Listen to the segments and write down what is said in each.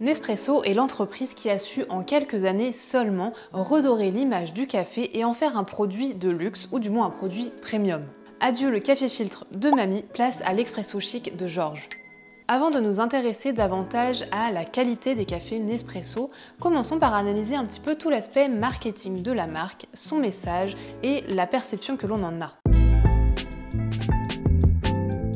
Nespresso est l'entreprise qui a su en quelques années seulement redorer l'image du café et en faire un produit de luxe ou du moins un produit premium. Adieu le café filtre de mamie, place à l'expresso chic de Georges. Avant de nous intéresser davantage à la qualité des cafés Nespresso, commençons par analyser un petit peu tout l'aspect marketing de la marque, son message et la perception que l'on en a.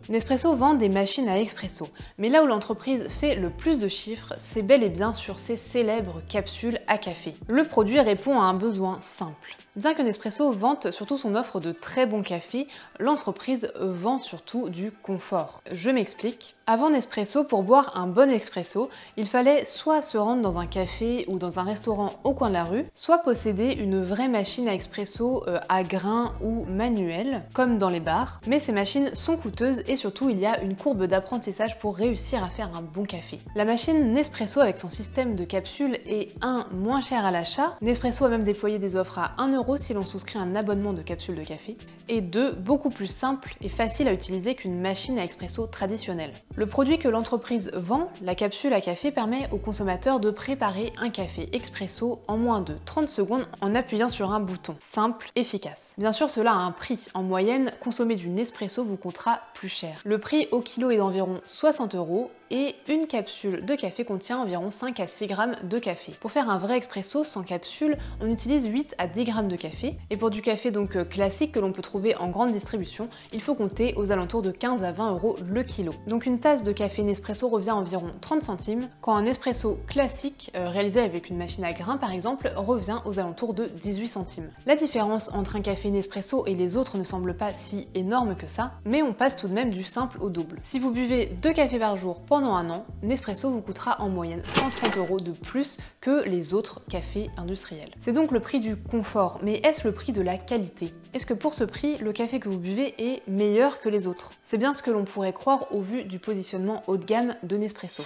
Nespresso vend des machines à expresso, mais là où l'entreprise fait le plus de chiffres, c'est bel et bien sur ses célèbres capsules à café. Le produit répond à un besoin simple. Bien que Nespresso vante surtout son offre de très bons cafés, l'entreprise vend surtout du confort. Je m'explique. Avant Nespresso, pour boire un bon expresso, il fallait soit se rendre dans un café ou dans un restaurant au coin de la rue, soit posséder une vraie machine à expresso à grains ou manuelle, comme dans les bars. Mais ces machines sont coûteuses et surtout il y a une courbe d'apprentissage pour réussir à faire un bon café. La machine Nespresso avec son système de capsules est moins cher à l'achat. Nespresso a même déployé des offres à 1 € si l'on souscrit un abonnement de capsules de café. Et 2, beaucoup plus simple et facile à utiliser qu'une machine à expresso traditionnelle. Le produit que l'entreprise vend, la capsule à café, permet aux consommateurs de préparer un café expresso en moins de 30 secondes en appuyant sur un bouton. Simple, efficace. Bien sûr, cela a un prix. En moyenne, consommer du Nespresso vous coûtera plus cher. Le prix au kilo est d'environ 60 € et une capsule de café contient environ 5 à 6 grammes de café. Pour faire un vrai expresso sans capsule, on utilise 8 à 10 grammes de café. Et pour du café donc classique que l'on peut trouver en grande distribution, il faut compter aux alentours de 15 à 20 € le kilo. Donc une tasse de café Nespresso revient à environ 30 centimes, quand un espresso classique, réalisé avec une machine à grains par exemple, revient aux alentours de 18 centimes. La différence entre un café Nespresso et les autres ne semble pas si énorme que ça, mais on passe tout de même du simple au double. Si vous buvez 2 cafés par jour pendant un an, Nespresso vous coûtera en moyenne 130 € de plus que les autres cafés industriels. C'est donc le prix du confort, mais est-ce le prix de la qualité? Est-ce que pour ce prix, le café que vous buvez est meilleur que les autres? C'est bien ce que l'on pourrait croire au vu du positionnement haut de gamme de Nespresso.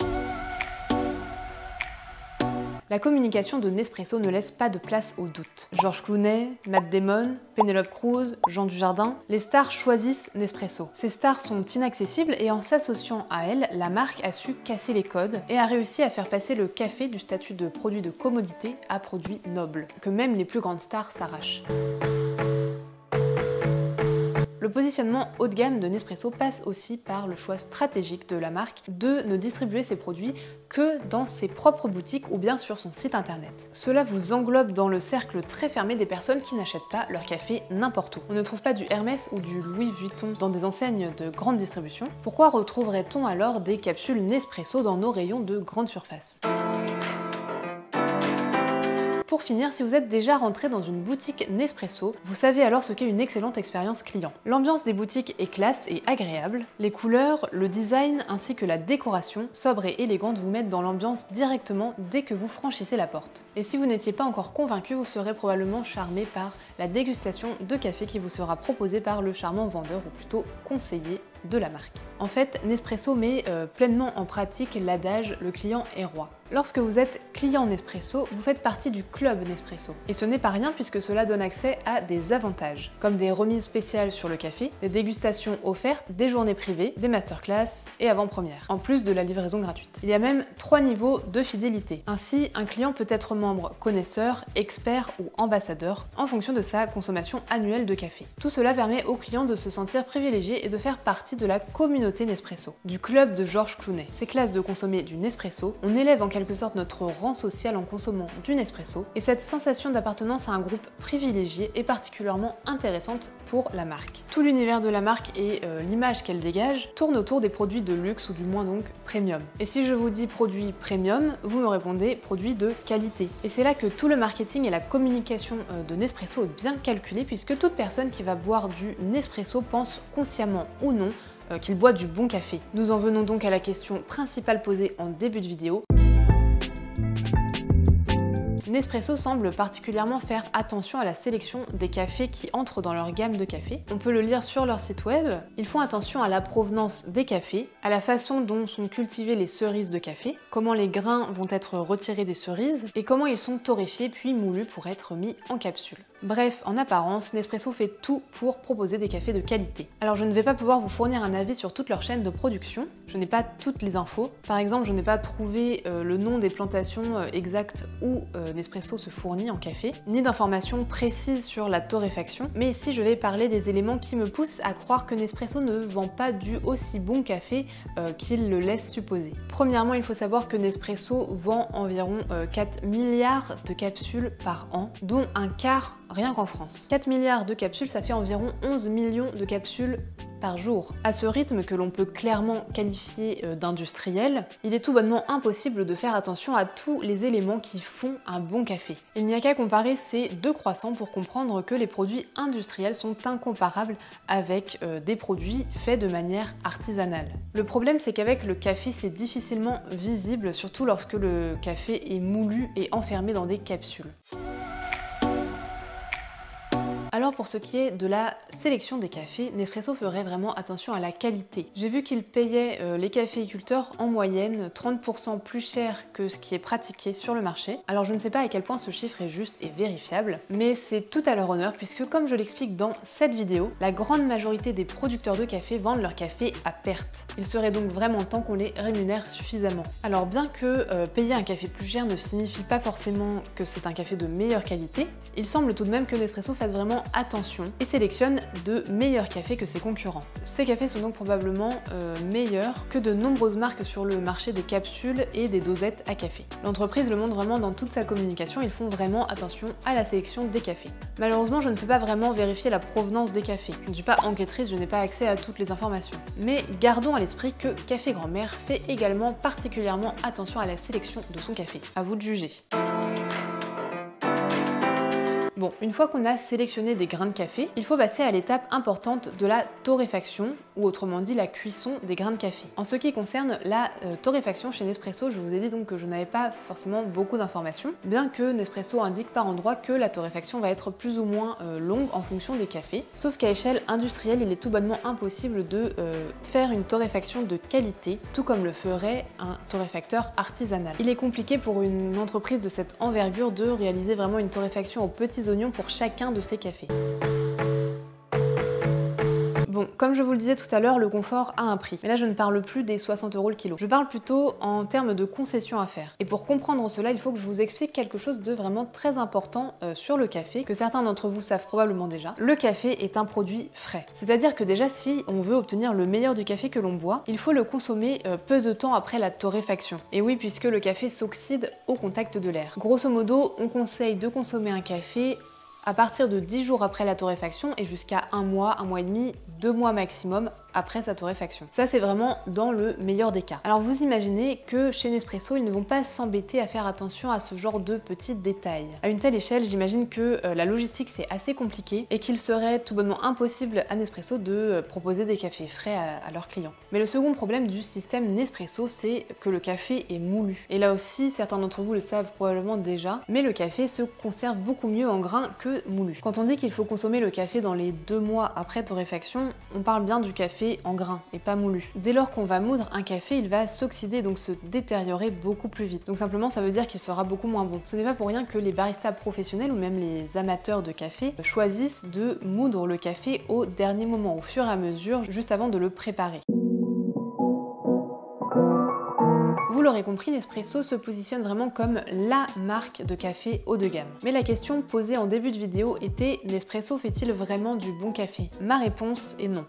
La communication de Nespresso ne laisse pas de place au doute. George Clooney, Matt Damon, Penelope Cruz, Jean Dujardin, les stars choisissent Nespresso. Ces stars sont inaccessibles et en s'associant à elles, la marque a su casser les codes et a réussi à faire passer le café du statut de produit de commodité à produit noble, que même les plus grandes stars s'arrachent. Le positionnement haut de gamme de Nespresso passe aussi par le choix stratégique de la marque de ne distribuer ses produits que dans ses propres boutiques ou bien sur son site internet. Cela vous englobe dans le cercle très fermé des personnes qui n'achètent pas leur café n'importe où. On ne trouve pas du Hermès ou du Louis Vuitton dans des enseignes de grande distribution. Pourquoi retrouverait-on alors des capsules Nespresso dans nos rayons de grande surface ? Pour finir, si vous êtes déjà rentré dans une boutique Nespresso, vous savez alors ce qu'est une excellente expérience client. L'ambiance des boutiques est classe et agréable. Les couleurs, le design ainsi que la décoration, sobre et élégante, vous mettent dans l'ambiance directement dès que vous franchissez la porte. Et si vous n'étiez pas encore convaincu, vous serez probablement charmé par la dégustation de café qui vous sera proposée par le charmant vendeur ou plutôt conseiller de la marque. En fait, Nespresso met pleinement en pratique l'adage « le client est roi ». Lorsque vous êtes client Nespresso, vous faites partie du club Nespresso. Et ce n'est pas rien puisque cela donne accès à des avantages, comme des remises spéciales sur le café, des dégustations offertes, des journées privées, des masterclass et avant-premières, en plus de la livraison gratuite. Il y a même 3 niveaux de fidélité. Ainsi, un client peut être membre connaisseur, expert ou ambassadeur en fonction de sa consommation annuelle de café. Tout cela permet aux clients de se sentir privilégiés et de faire partie de la communauté Nespresso, du club de George Clooney. C'est classe de consommer du Nespresso, on élève en quelque sorte notre rang social en consommant du Nespresso, et cette sensation d'appartenance à un groupe privilégié est particulièrement intéressante pour la marque. Tout l'univers de la marque et l'image qu'elle dégage tourne autour des produits de luxe ou du moins donc premium. Et si je vous dis produit premium, vous me répondez produit de qualité. Et c'est là que tout le marketing et la communication de Nespresso est bien calculé puisque toute personne qui va boire du Nespresso pense consciemment ou non qu'il boit du bon café. Nous en venons donc à la question principale posée en début de vidéo. Nespresso semble particulièrement faire attention à la sélection des cafés qui entrent dans leur gamme de cafés. On peut le lire sur leur site web. Ils font attention à la provenance des cafés, à la façon dont sont cultivées les cerises de café, comment les grains vont être retirés des cerises et comment ils sont torréfiés puis moulus pour être mis en capsule. Bref, en apparence, Nespresso fait tout pour proposer des cafés de qualité. Alors je ne vais pas pouvoir vous fournir un avis sur toute leur chaîne de production, je n'ai pas toutes les infos. Par exemple, je n'ai pas trouvé le nom des plantations exactes où Nespresso se fournit en café, ni d'informations précises sur la torréfaction, mais ici je vais parler des éléments qui me poussent à croire que Nespresso ne vend pas du aussi bon café qu'il le laisse supposer. Premièrement, il faut savoir que Nespresso vend environ 4 milliards de capsules par an, dont un quart rien qu'en France. 4 milliards de capsules, ça fait environ 11 millions de capsules par jour. À ce rythme que l'on peut clairement qualifier d'industriel, il est tout bonnement impossible de faire attention à tous les éléments qui font un bon café. Il n'y a qu'à comparer ces deux croissants pour comprendre que les produits industriels sont incomparables avec des produits faits de manière artisanale. Le problème, c'est qu'avec le café, c'est difficilement visible, surtout lorsque le café est moulu et enfermé dans des capsules. Alors pour ce qui est de la sélection des cafés, Nespresso ferait vraiment attention à la qualité. J'ai vu qu'il payait les caféiculteurs en moyenne 30% plus cher que ce qui est pratiqué sur le marché. Alors je ne sais pas à quel point ce chiffre est juste et vérifiable, mais c'est tout à leur honneur puisque comme je l'explique dans cette vidéo, la grande majorité des producteurs de café vendent leur café à perte. Il serait donc vraiment temps qu'on les rémunère suffisamment. Alors bien que payer un café plus cher ne signifie pas forcément que c'est un café de meilleure qualité, il semble tout de même que Nespresso fasse vraiment attention et sélectionne de meilleurs cafés que ses concurrents. Ces cafés sont donc probablement meilleurs que de nombreuses marques sur le marché des capsules et des dosettes à café. L'entreprise le montre vraiment dans toute sa communication, ils font vraiment attention à la sélection des cafés. Malheureusement, je ne peux pas vraiment vérifier la provenance des cafés. Je ne suis pas enquêtrice, je n'ai pas accès à toutes les informations. Mais gardons à l'esprit que Café Grand-Mère fait également particulièrement attention à la sélection de son café. À vous de juger. Bon, une fois qu'on a sélectionné des grains de café, il faut passer à l'étape importante de la torréfaction, ou autrement dit la cuisson des grains de café. En ce qui concerne la torréfaction chez Nespresso, je vous ai dit donc que je n'avais pas forcément beaucoup d'informations, bien que Nespresso indique par endroits que la torréfaction va être plus ou moins longue en fonction des cafés, sauf qu'à échelle industrielle, il est tout bonnement impossible de faire une torréfaction de qualité, tout comme le ferait un torréfacteur artisanal. Il est compliqué pour une entreprise de cette envergure de réaliser vraiment une torréfaction aux petits oignons pour chacun de ces cafés. Bon, comme je vous le disais tout à l'heure, le confort a un prix. Mais là, je ne parle plus des 60 € le kilo. Je parle plutôt en termes de concessions à faire. Et pour comprendre cela, il faut que je vous explique quelque chose de vraiment très important sur le café, que certains d'entre vous savent probablement déjà. Le café est un produit frais. C'est-à-dire que déjà, si on veut obtenir le meilleur du café que l'on boit, il faut le consommer peu de temps après la torréfaction. Et oui, puisque le café s'oxyde au contact de l'air. Grosso modo, on conseille de consommer un café à partir de 10 jours après la torréfaction et jusqu'à 1 mois et demi, 2 mois maximum après sa torréfaction. Ça, c'est vraiment dans le meilleur des cas. Alors vous imaginez que chez Nespresso, ils ne vont pas s'embêter à faire attention à ce genre de petits détails. À une telle échelle, j'imagine que la logistique c'est assez compliqué et qu'il serait tout bonnement impossible à Nespresso de proposer des cafés frais à leurs clients. Mais le second problème du système Nespresso, c'est que le café est moulu. Et là aussi, certains d'entre vous le savent probablement déjà, mais le café se conserve beaucoup mieux en grains que moulu. Quand on dit qu'il faut consommer le café dans les 2 mois après torréfaction, on parle bien du café en grains et pas moulu. Dès lors qu'on va moudre un café, il va s'oxyder, donc se détériorer beaucoup plus vite. Donc simplement, ça veut dire qu'il sera beaucoup moins bon. Ce n'est pas pour rien que les baristas professionnels ou même les amateurs de café choisissent de moudre le café au dernier moment, au fur et à mesure, juste avant de le préparer. Vous l'aurez compris, Nespresso se positionne vraiment comme la marque de café haut de gamme. Mais la question posée en début de vidéo était: Nespresso fait-il vraiment du bon café? Ma réponse est non.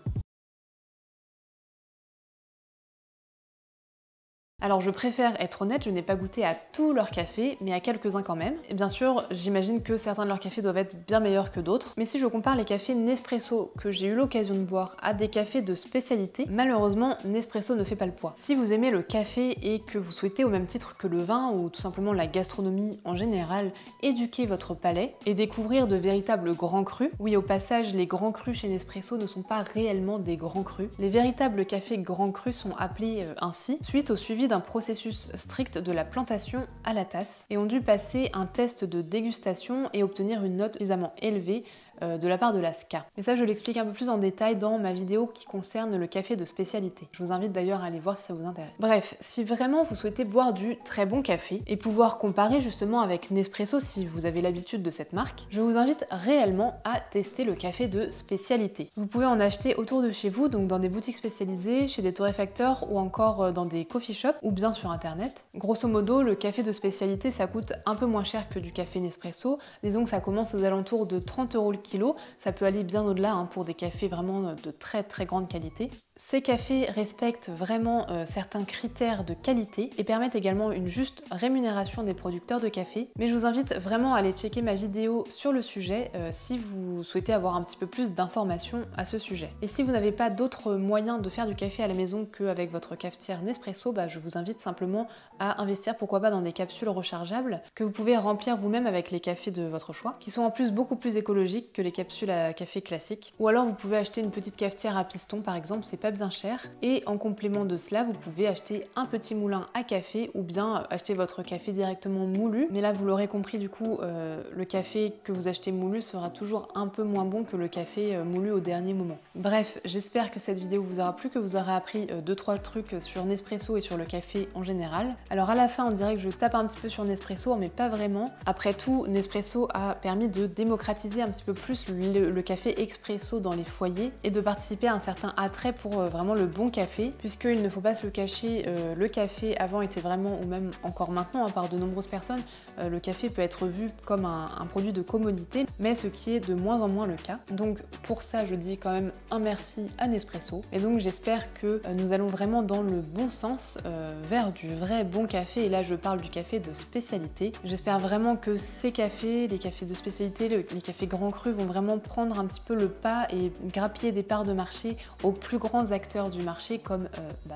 Alors je préfère être honnête, je n'ai pas goûté à tous leurs cafés, mais à quelques-uns quand même. Et bien sûr, j'imagine que certains de leurs cafés doivent être bien meilleurs que d'autres. Mais si je compare les cafés Nespresso que j'ai eu l'occasion de boire à des cafés de spécialité, malheureusement, Nespresso ne fait pas le poids. Si vous aimez le café et que vous souhaitez, au même titre que le vin ou tout simplement la gastronomie en général, éduquer votre palais et découvrir de véritables grands crus, oui, au passage, les grands crus chez Nespresso ne sont pas réellement des grands crus. Les véritables cafés grands crus sont appelés ainsi suite au suivi d'un processus strict de la plantation à la tasse et ont dû passer un test de dégustation et obtenir une note suffisamment élevée de la part de la SCA. Mais ça, je l'explique un peu plus en détail dans ma vidéo qui concerne le café de spécialité. Je vous invite d'ailleurs à aller voir si ça vous intéresse. Bref, si vraiment vous souhaitez boire du très bon café et pouvoir comparer justement avec Nespresso si vous avez l'habitude de cette marque, je vous invite réellement à tester le café de spécialité. Vous pouvez en acheter autour de chez vous, donc dans des boutiques spécialisées, chez des torréfacteurs ou encore dans des coffee shops ou bien sur internet. Grosso modo, le café de spécialité, ça coûte un peu moins cher que du café Nespresso. Disons que ça commence aux alentours de 30 € le kilo. Ça peut aller bien au-delà pour des cafés vraiment de très grande qualité. Ces cafés respectent vraiment certains critères de qualité et permettent également une juste rémunération des producteurs de café. Mais je vous invite vraiment à aller checker ma vidéo sur le sujet si vous souhaitez avoir un petit peu plus d'informations à ce sujet. Et si vous n'avez pas d'autres moyens de faire du café à la maison qu'avec votre cafetière Nespresso, je vous invite simplement à investir pourquoi pas dans des capsules rechargeables que vous pouvez remplir vous-même avec les cafés de votre choix, qui sont en plus beaucoup plus écologiques que les capsules à café classiques. Ou alors vous pouvez acheter une petite cafetière à piston par exemple, c'est pas bien cher. Et en complément de cela, vous pouvez acheter un petit moulin à café ou bien acheter votre café directement moulu. Mais là, vous l'aurez compris, du coup, le café que vous achetez moulu sera toujours un peu moins bon que le café moulu au dernier moment. Bref, j'espère que cette vidéo vous aura plu, que vous aurez appris 2-3 trucs sur Nespresso et sur le café en général. Alors à la fin, on dirait que je tape un petit peu sur Nespresso, mais pas vraiment. Après tout, Nespresso a permis de démocratiser un petit peu plus le café expresso dans les foyers et de participer à un certain attrait pour vraiment le bon café, puisqu'il ne faut pas se le cacher, le café avant était vraiment, ou même encore maintenant par de nombreuses personnes, le café peut être vu comme un produit de commodité, mais ce qui est de moins en moins le cas. Donc pour ça, je dis quand même un merci à Nespresso. Et donc j'espère que nous allons vraiment dans le bon sens, vers du vrai bon café, et là je parle du café de spécialité. J'espère vraiment que ces cafés, les cafés de spécialité, les cafés grands crus vont vraiment prendre un petit peu le pas et grappiller des parts de marché aux plus grands acteurs du marché comme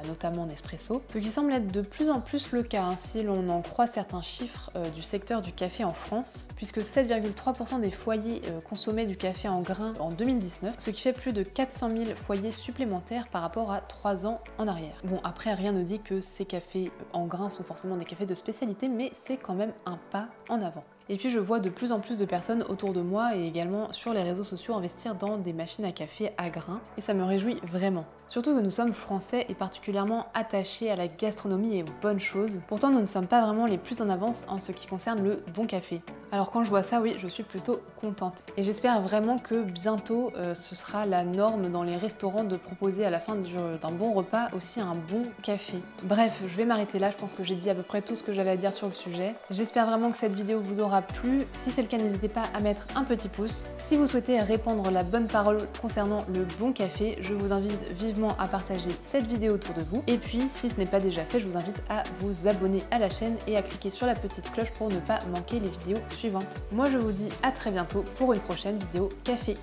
notamment Nespresso, ce qui semble être de plus en plus le cas si l'on en croit certains chiffres du secteur du café en France, puisque 7,3% des foyers consommaient du café en grains en 2019, ce qui fait plus de 400 000 foyers supplémentaires par rapport à 3 ans en arrière. Bon, après rien ne dit que ces cafés en grains sont forcément des cafés de spécialité, mais c'est quand même un pas en avant. Et puis je vois de plus en plus de personnes autour de moi et également sur les réseaux sociaux investir dans des machines à café à grains, et ça me réjouit vraiment. Surtout que nous sommes français et particulièrement attachés à la gastronomie et aux bonnes choses. Pourtant nous ne sommes pas vraiment les plus en avance en ce qui concerne le bon café. Alors quand je vois ça, oui, je suis plutôt contente. Et j'espère vraiment que bientôt ce sera la norme dans les restaurants de proposer à la fin d'un bon repas aussi un bon café. Bref, je vais m'arrêter là, je pense que j'ai dit à peu près tout ce que j'avais à dire sur le sujet. J'espère vraiment que cette vidéo vous aura plu. Si c'est le cas, n'hésitez pas à mettre un petit pouce. Si vous souhaitez répandre la bonne parole concernant le bon café, je vous invite vivement à partager cette vidéo autour de vous. Et puis, si ce n'est pas déjà fait, je vous invite à vous abonner à la chaîne et à cliquer sur la petite cloche pour ne pas manquer les vidéos suivantes. Moi, je vous dis à très bientôt pour une prochaine vidéo café.